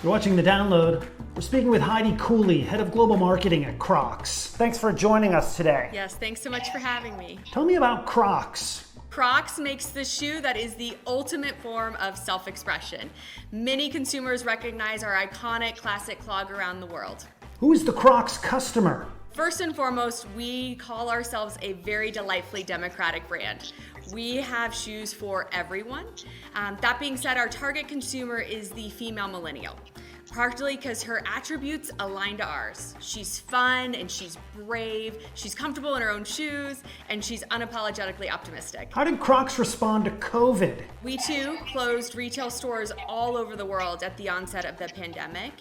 You're watching The Download. We're speaking with Heidi Cooley, Head of Global Marketing at Crocs. Thanks for joining us today. Yes, thanks so much for having me. Tell me about Crocs. Crocs makes the shoe that is the ultimate form of self-expression. Many consumers recognize our iconic classic clog around the world. Who is the Crocs customer? First and foremost, we call ourselves a very delightfully democratic brand. We have shoes for everyone. That being said, our target consumer is the female millennial, partly because her attributes align to ours. She's fun and she's brave, she's comfortable in her own shoes, and she's unapologetically optimistic. How did Crocs respond to COVID? We too closed retail stores all over the world at the onset of the pandemic,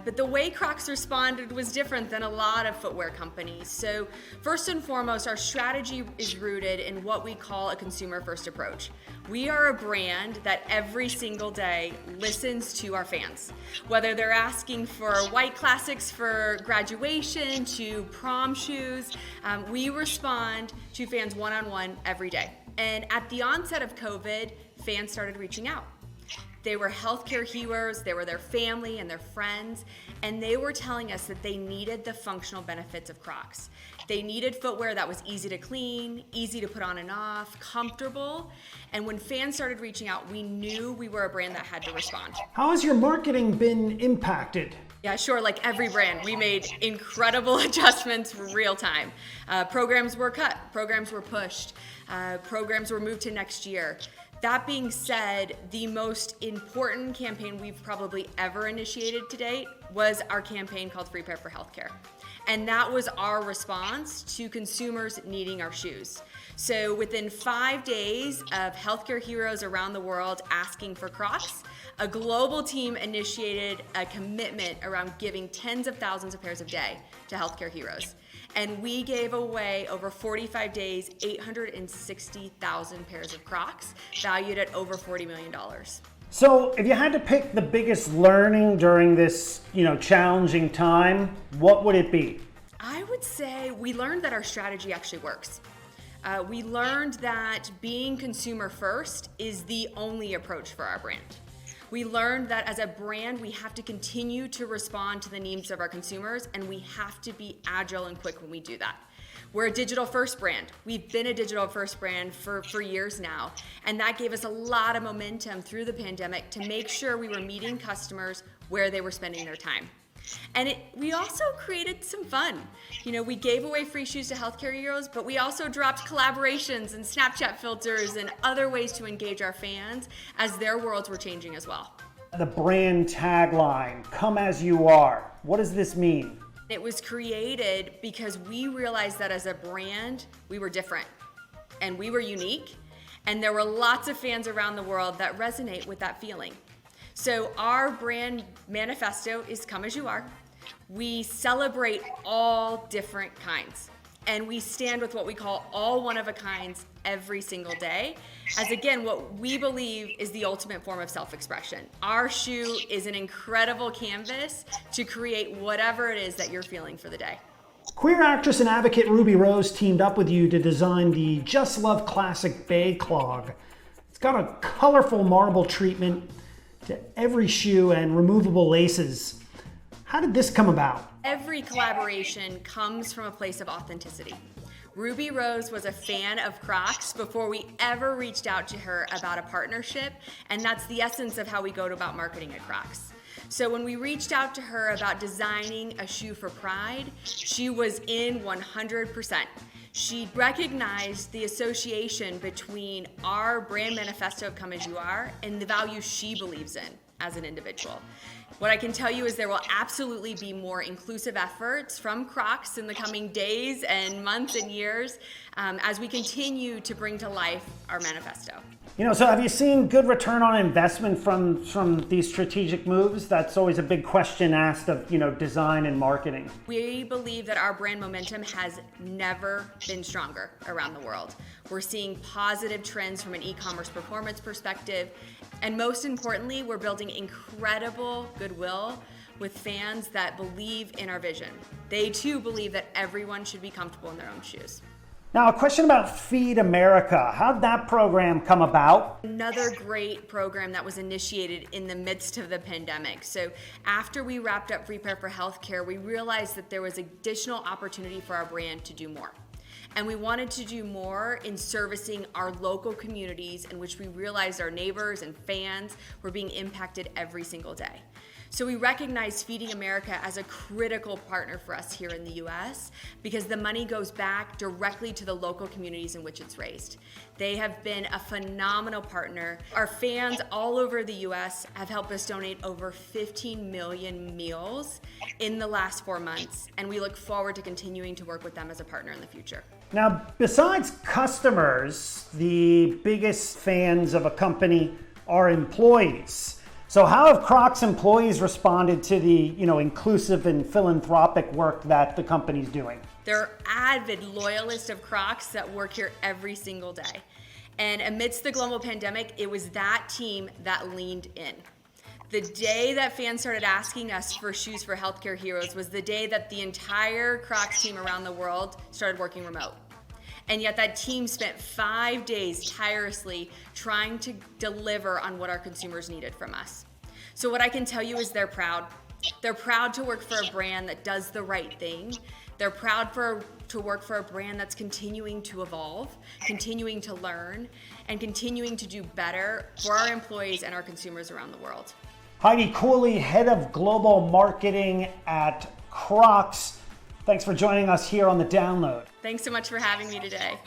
but the way Crocs responded was different than a lot of footwear companies. So first and foremost, our strategy is rooted in what we call a consumer-first approach. We are a brand that every single day listens to our fans. Whether they're asking for white classics for graduation to prom shoes, we respond to fans one-on-one every day. And at the onset of COVID, fans started reaching out. They were healthcare heroes, they were their family and their friends, and they were telling us that they needed the functional benefits of Crocs. They needed footwear that was easy to clean, easy to put on and off, comfortable, and when fans started reaching out, we knew we were a brand that had to respond. How has your marketing been impacted? Yeah, sure, like every brand, we made incredible adjustments real time. Programs were cut, programs were pushed, programs were moved to next year. That being said, the most important campaign we've probably ever initiated to date was our campaign called Free Pair for Healthcare. And that was our response to consumers needing our shoes. So within 5 days of healthcare heroes around the world asking for Crocs, a global team initiated a commitment around giving tens of thousands of pairs a day to healthcare heroes. And we gave away over 45 days, 860,000 pairs of Crocs, valued at over $40 million. So if you had to pick the biggest learning during this, challenging time, what would it be? I would say we learned that our strategy actually works. We learned that being consumer first is the only approach for our brand. We learned that as a brand, we have to continue to respond to the needs of our consumers, and we have to be agile and quick when we do that. We're a digital first brand. We've been a digital first brand for years now, and that gave us a lot of momentum through the pandemic to make sure we were meeting customers where they were spending their time. And we also created some fun. We gave away free shoes to healthcare heroes, but we also dropped collaborations and Snapchat filters and other ways to engage our fans as their worlds were changing as well. The brand tagline, "Come as you are." What does this mean? It was created because we realized that as a brand, we were different and we were unique, and there were lots of fans around the world that resonate with that feeling. So our brand manifesto is "Come as you are." We celebrate all different kinds, and we stand with what we call all one-of-a-kinds every single day, as again, what we believe is the ultimate form of self-expression. Our shoe is an incredible canvas to create whatever it is that you're feeling for the day. Queer actress and advocate Ruby Rose teamed up with you to design the Just Love Classic Bag Clog. It's got a colorful marble treatment to every shoe and removable laces. How did this come about? Every collaboration comes from a place of authenticity. Ruby Rose was a fan of Crocs before we ever reached out to her about a partnership, and that's the essence of how we go about marketing at Crocs. So when we reached out to her about designing a shoe for Pride, she was in 100%. She recognized the association between our brand manifesto of "Come as you are" and the values she believes in as an individual. What I can tell you is there will absolutely be more inclusive efforts from Crocs in the coming days and months and years as we continue to bring to life our manifesto. So have you seen good return on investment from these strategic moves? That's always a big question asked of, design and marketing. We believe that our brand momentum has never been stronger around the world. We're seeing positive trends from an e-commerce performance perspective, and most importantly, we're building incredible goodwill with fans that believe in our vision. They too believe that everyone should be comfortable in their own shoes. Now, a question about Feed America. How'd that program come about? Another great program that was initiated in the midst of the pandemic. So after we wrapped up Prepare for Healthcare, we realized that there was additional opportunity for our brand to do more. And we wanted to do more in servicing our local communities in which we realized our neighbors and fans were being impacted every single day. So we recognized Feeding America as a critical partner for us here in the US because the money goes back directly to the local communities in which it's raised. They have been a phenomenal partner. Our fans all over the US have helped us donate over 15 million meals in the last 4 months, and we look forward to continuing to work with them as a partner in the future. Now, besides customers, the biggest fans of a company are employees. So how have Crocs employees responded to the, inclusive and philanthropic work that the company's doing? They're avid loyalists of Crocs that work here every single day. And amidst the global pandemic, it was that team that leaned in. The day that fans started asking us for shoes for healthcare heroes was the day that the entire Crocs team around the world started working remote. And yet that team spent 5 days tirelessly trying to deliver on what our consumers needed from us. So what I can tell you is they're proud. They're proud to work for a brand that does the right thing. They're proud to work for a brand that's continuing to evolve, continuing to learn, and continuing to do better for our employees and our consumers around the world. Heidi Cooley, Head of Global Marketing at Crocs. Thanks for joining us here on The Download. Thanks so much for having me today.